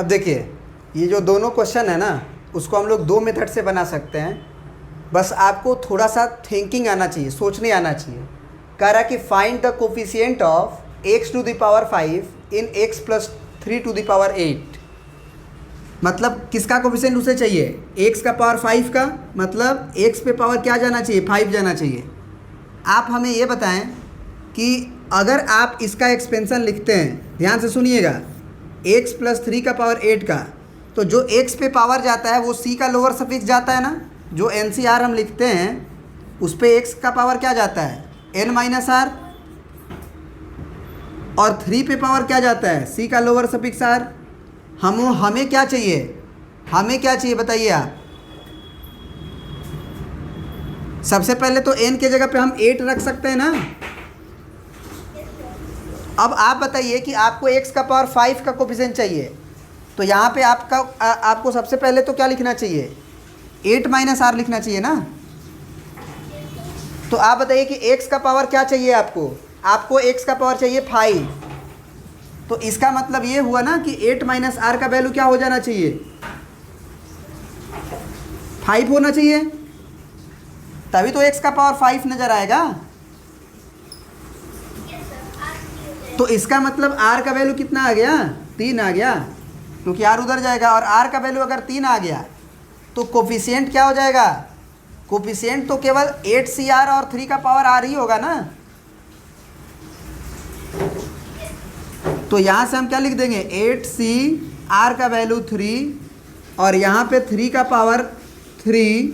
अब देखिए, ये जो दोनों क्वेश्चन है ना, उसको हम लोग दो मेथड से बना सकते हैं। बस आपको थोड़ा सा थिंकिंग आना चाहिए, सोचने आना चाहिए। कह रहा कि find the coefficient of x to the power 5 in x plus 3 to the power 8। मतलब किसका कोफिशिएंट उसे चाहिए? x का पावर 5 का, मतलब x पे पावर क्या जाना चाहिए? 5 जाना चाहिए। आप हमें ये बताएं कि अगर आप इसका एक्सपेंशन लिखते हैं, ध्यान से सुनिएगा, x प्लस 3 का पावर 8 का, तो जो x पे पावर जाता है वो c का लोअर सफिक्स जाता है ना। जो NCR हम लिखते हैं उस पे x का पावर क्या जाता है? n minus R. और 3 पे पावर क्या जाता है? c का लोअर सफिक्स r। हमें क्या चाहिए? हमें क्या चाहिए बताइए आप? सबसे पहले तो n के जगह पे हम 8 रख सकते हैं ना। अब आप बताइए कि आपको x का पावर 5 का कोफिशिएंट चाहिए, तो यहाँ पे आपको सबसे पहले तो क्या लिखना चाहिए? 8 माइनस आर लिखना चाहिए ना। तो आप बताइए कि x का पावर क्या चाहिए आपको? आपको x का पावर चाहिए 5। तो इसका मतलब ये हुआ ना कि 8 माइनस आर का वैल्यू क्या हो जाना चाहिए? 5 होना चाहिए, तभी तो x का पावर 5 नजर आएगा। तो इसका मतलब r का वैल्यू कितना आ गया? 3 आ गया, क्योंकि r उधर जाएगा। और r का वैल्यू अगर 3 आ गया तो कोफिशिएंट क्या हो जाएगा? कोफिशिएंट तो केवल 8CR और 3 का पावर r ही होगा ना। तो यहाँ से हम क्या लिख देंगे? 8CR का वैल्यू 3 और यहाँ पे 3 का पावर 3,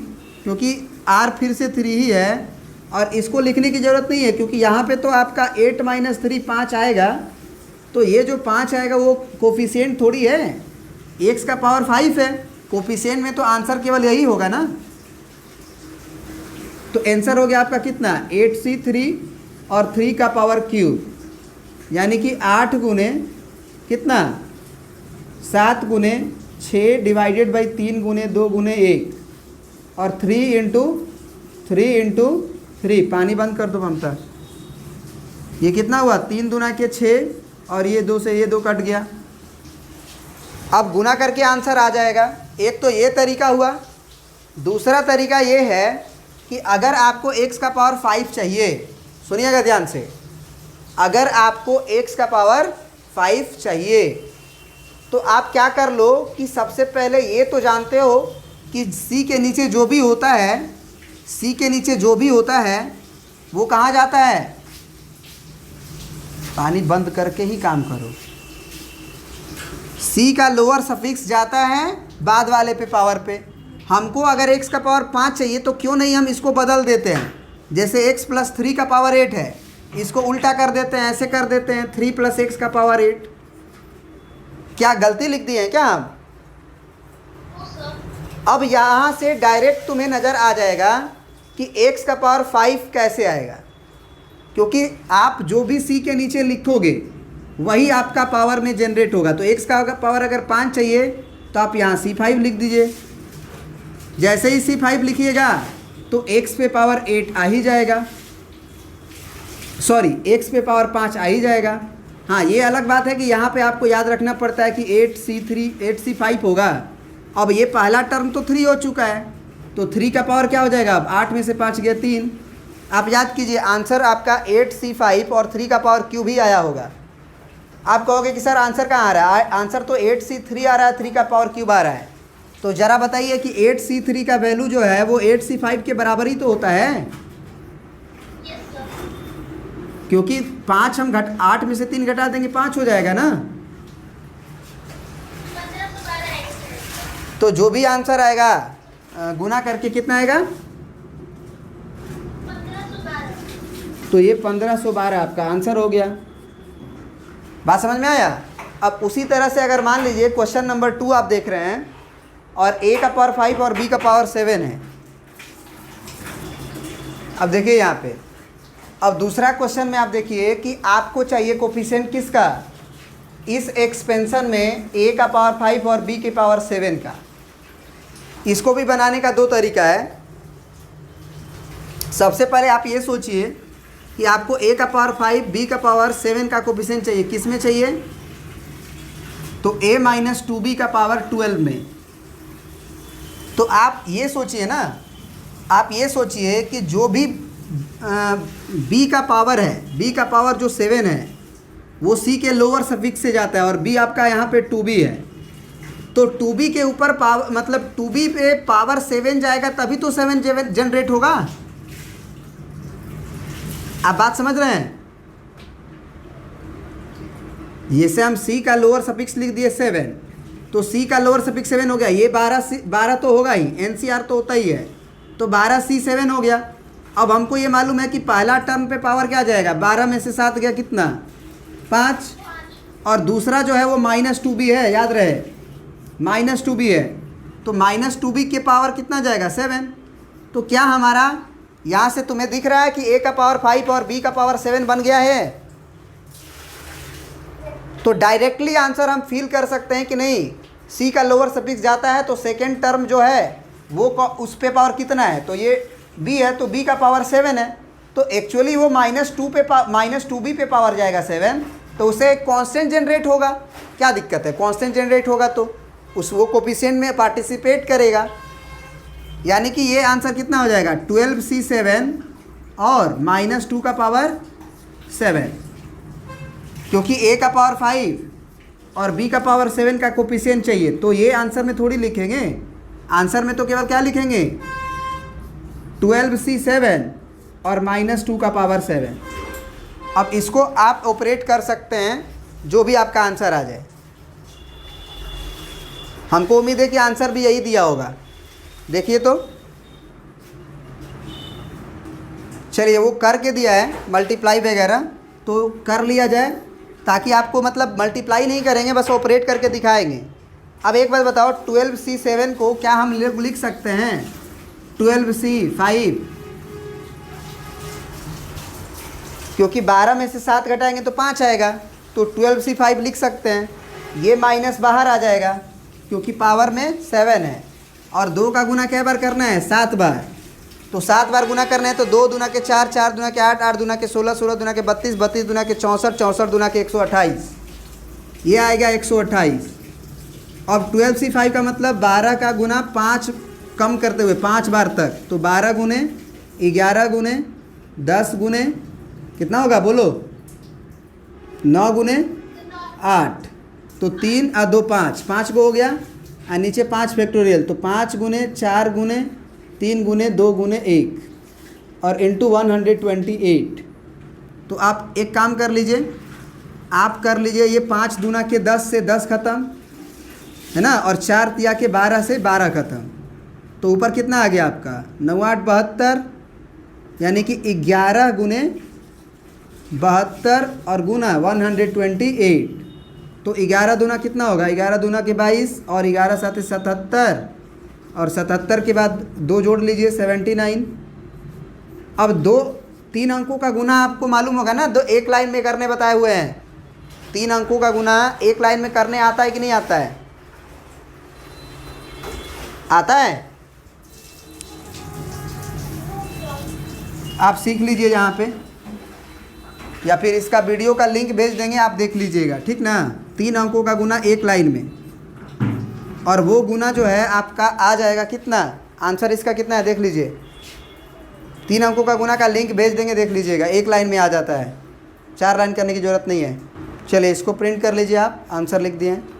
क्योंकि r फिर से 3 ही है। और इसको लिखने की ज़रूरत नहीं है, क्योंकि यहाँ पे तो आपका 8 माइनस 3 5 आएगा। तो ये जो 5 आएगा वो कोफिशिएंट थोड़ी है, x का पावर 5 है। कोफिशिएंट में तो आंसर केवल यही होगा ना। तो आंसर हो गया आपका कितना? 8C3 और 3 का पावर क्यूब, यानी कि 8 गुने कितना? 7 गुने 6 डिवाइडेड बाई 3 गुने 2 गुने 1 और 3 इंटू 3। पानी बंद कर दो ममता। ये कितना हुआ? 3 दूना के 6 और ये 2 से ये 2 कट गया। अब गुना करके आंसर आ जाएगा। एक तो ये तरीका हुआ। दूसरा तरीका ये है कि अगर आपको x का पावर 5 चाहिए, सुनिएगा ध्यान से, अगर आपको x का पावर 5 चाहिए तो आप क्या कर लो कि सबसे पहले ये तो जानते हो कि c के नीचे जो भी होता है, c के नीचे जो भी होता है वो कहाँ जाता है? पानी बंद करके ही काम करो। c का लोअर सफिक्स जाता है बाद वाले पे पावर पे। हमको अगर x का पावर 5 चाहिए तो क्यों नहीं हम इसको बदल देते हैं? जैसे x प्लस 3 का पावर 8 है, इसको उल्टा कर देते हैं, ऐसे कर देते हैं 3 प्लस x का पावर 8। क्या गलती लिख दी है क्या हम? अब यहाँ से डायरेक्ट तुम्हें नज़र आ जाएगा कि x का पावर 5 कैसे आएगा, क्योंकि आप जो भी c के नीचे लिखोगे वही आपका पावर में जनरेट होगा। तो x का पावर अगर 5 चाहिए तो आप यहाँ C5 लिख दीजिए। जैसे ही C5 लिखिएगा तो x पे पावर 8 आ ही जाएगा, सॉरी x पे पावर 5 आ ही जाएगा। हाँ, ये अलग बात है कि यहाँ पे आपको याद रखना पड़ता है कि 8C5 होगा। अब ये पहला टर्म तो 3 हो चुका है, तो 3 का पावर क्या हो जाएगा? अब 8 में से 5 गया 3। आप याद कीजिए, आंसर आपका 8C5 और 3 का पावर क्यूब ही आया होगा। आप कहोगे कि सर आंसर कहाँ आ रहा है? आंसर तो 8C3 आ रहा है, 3 का पावर क्यूब आ रहा है। तो ज़रा बताइए कि 8C3 का वैल्यू जो है वो 8C5 के बराबर ही तो होता है। क्योंकि 5 हम 8 में से 3 घटा देंगे 5 हो जाएगा ना। तो जो भी आंसर आएगा गुना करके कितना आएगा? तो ये 1512 आपका आंसर हो गया। बात समझ में आया? अब उसी तरह से अगर मान लीजिए क्वेश्चन नंबर 2 आप देख रहे हैं और a का पावर 5 और b का पावर 7 है। अब देखिए यहाँ पे, अब दूसरा क्वेश्चन में आप देखिए कि आपको चाहिए कोफिशिएंट किसका? इस एक्सपेंशन में a का पावर 5 और b के पावर 7 का। इसको भी बनाने का दो तरीका है। सबसे पहले आप ये सोचिए कि आपको a का पावर 5 b का पावर 7 का कोफिशिएंट चाहिए। किस में चाहिए? तो a माइनस 2b का पावर 12 में। तो आप ये सोचिए ना, आप ये सोचिए कि जो भी b का पावर है, b का पावर जो 7 है वो c के लोअर सफिक्स से जाता है और b आपका यहाँ पे 2b है। तो 2b के ऊपर पावर मतलब 2b पे पावर 7 जाएगा तभी तो 7 जनरेट होगा। आप बात समझ रहे हैं? ये से हम c का लोअर सफिक्स लिख दिए 7, तो c का लोअर सफिक्स 7 हो गया। ये 12 तो होगा ही, NCR तो होता ही है, तो 12C7 हो गया। अब हमको ये मालूम है कि पहला टर्म पे पावर क्या जाएगा, 12 में से 7 गया कितना, 5, और दूसरा जो है वो -2b है, याद रहे -2b है, तो -2b के पावर कितना जाएगा, 7। तो क्या हमारा यहाँ से तुम्हें दिख रहा है कि a का पावर 5 और b का पावर 7 बन गया है? तो डायरेक्टली आंसर हम फील कर सकते हैं कि नहीं, c का लोअर सफिक्स जाता है तो सेकेंड टर्म जो है वो उस पे पावर कितना है, तो ये b है तो b का पावर 7 है, तो एक्चुअली वो -2b पे पावर जाएगा 7, तो उसे एक कांस्टेंट जनरेट होगा। क्या दिक्कत है, कांस्टेंट जनरेट होगा तो उस वो कोफिशिएंट में पार्टिसिपेट करेगा। यानी कि ये आंसर कितना हो जाएगा, 12C7 और -2 का पावर 7, क्योंकि a का पावर 5 और b का पावर 7 का कोफिशिएंट चाहिए। तो ये आंसर में थोड़ी लिखेंगे, आंसर में तो केवल क्या लिखेंगे, 12C7 और -2 का पावर 7। अब इसको आप ऑपरेट कर सकते हैं, जो भी आपका आंसर आ जाए। हमको उम्मीद है कि आंसर भी यही दिया होगा। देखिए तो चलिए, वो करके दिया है मल्टीप्लाई वगैरह, तो कर लिया जाए, ताकि आपको मतलब मल्टीप्लाई नहीं करेंगे, बस ऑपरेट करके दिखाएंगे। अब एक बात बताओ, 12C7 को क्या हम लिख सकते हैं 12C5, क्योंकि 12 में से 7 घटाएंगे तो 5 आएगा, तो 12C5 लिख सकते हैं। ये माइनस बाहर आ जाएगा क्योंकि पावर में 7 है, और 2 का गुना क्या बार करना है, 7 बार, तो 7 बार गुना करना है, तो 2 दूना के 4, 4 दूना के 8, 8 दूना के 16, 16 दूना के 32, 32 दूना के 64, 64 दूना के 128, ये आएगा 128। अब 12C5 का मतलब 12 का गुना 5 कम करते हुए 5 बार तक, तो 12 गुने 11 गुने 10 गुने कितना होगा बोलो, 9 गुने 8, तो 3 और 2 5, 5 को हो गया, और नीचे 5 फैक्टोरियल, तो 5 गुने 4 गुने 3 गुने 2 गुने 1 और इंटू 128। तो आप एक काम कर लीजिए, आप कर लीजिए, ये 5 दूना के 10 से 10 ख़त्म है ना, और 4 तिया के 12 से 12 ख़त्म, तो ऊपर कितना आ गया आपका 9 8 72, यानी कि 11 गुने 72 और गुना 128, तो 11 दूना कितना होगा, 11 दूना के 22 और 11 साथ 77, और 77 के बाद 2 जोड़ लीजिए 79। अब 3 अंकों का गुना आपको मालूम होगा ना, एक लाइन में करने बताए हुए हैं, 3 अंकों का गुना एक लाइन में करने आता है कि नहीं आता है, आता है? आप सीख लीजिए यहाँ पे, या फिर इसका वीडियो का लिंक भेज देंगे, आप देख लीजिएगा, ठीक ना। 3 अंकों का गुना एक लाइन में, और वो गुना जो है आपका आ जाएगा कितना, आंसर इसका कितना है देख लीजिए। 3 अंकों का गुना का लिंक भेज देंगे, देख लीजिएगा, एक लाइन में आ जाता है, 4 लाइन करने की ज़रूरत नहीं है। चलिए इसको प्रिंट कर लीजिए, आप आंसर लिख दिए हैं।